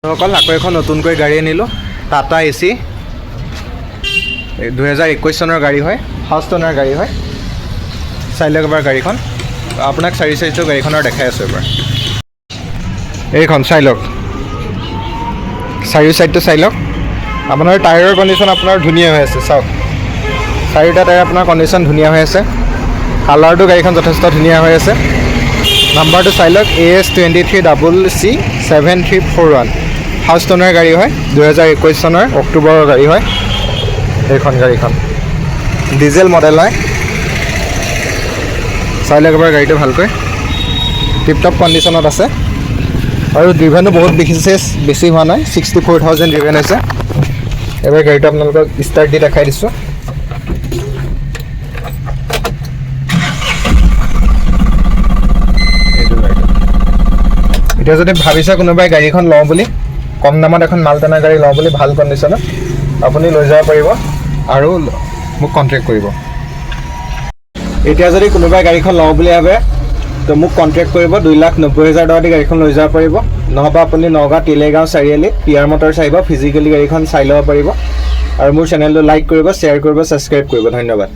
সকল আকৌ এখন নতুনকৈ গাড়ী আনিলোঁ টাটা এচি 2021 চনৰ গাড়ী হয় ফাৰ্ষ্ট অনাৰ গাড়ী হয় চাই লওক এবাৰ গাড়ীখন আপোনাক 4 চাইজৰ গাড়ীখনৰ দেখাই আছোঁ এবাৰ এইখন চাই লওক 4 চাইডটো চাই লওক আপোনাৰ টায়াৰৰ কণ্ডিশ্যন আপোনাৰ ধুনীয়া হৈ আছে চাওক 4টা টায়াৰ আপোনাৰ কণ্ডিশ্যন ধুনীয়া হৈ আছে কালাৰটো গাড়ীখন যথেষ্ট ধুনীয়া হৈ আছে নাম্বাৰটো চাই লওক AS23CC7341 ফাৰ্ষ্ট অনাৰ গাড়ী হয় 2021 চনৰ অক্টোবৰৰ গাড়ী হয় এইখন গাড়ীখন ডিজেল মডেল হয় চাই লওক এবাৰ গাড়ীটো ভালকৈ টিপটপ কণ্ডিশ্যনত আছে আৰু ড্ৰিভেনো বহুত বেছি হোৱা নাই 64,000 ড্ৰিভেন হৈছে এবাৰ গাড়ীটো আপোনালোকক ষ্টাৰ্ট দি দেখাই দিছোঁ এতিয়া যদি ভাবিছে কোনোবাই গাড়ীখন লওঁ বুলি কম দামত এখন মাল টানা গাড়ী লওঁ বুলি ভাল কণ্ডিশ্যনত আপুনি লৈ যাব পাৰিব আৰু মোক কণ্টেক্ট কৰিব এতিয়া যদি কোনোবাই গাড়ীখন লওঁ বুলি ভাবে তো মোক কণ্টেক্ট কৰিব 2,90,000 টকা দি গাড়ীখন লৈ যাব পাৰিব নহবা আপুনি নগাঁও তিলেগাঁও চাৰিআলি পিয়াৰ মটৰ্ছ আহিব ফিজিকেলি গাড়ীখন চাই ল'ব পাৰিব আৰু মোৰ চেনেলটো লাইক কৰিব শ্বেয়াৰ কৰিব ছাবস্ক্ৰাইব কৰিব ধন্যবাদ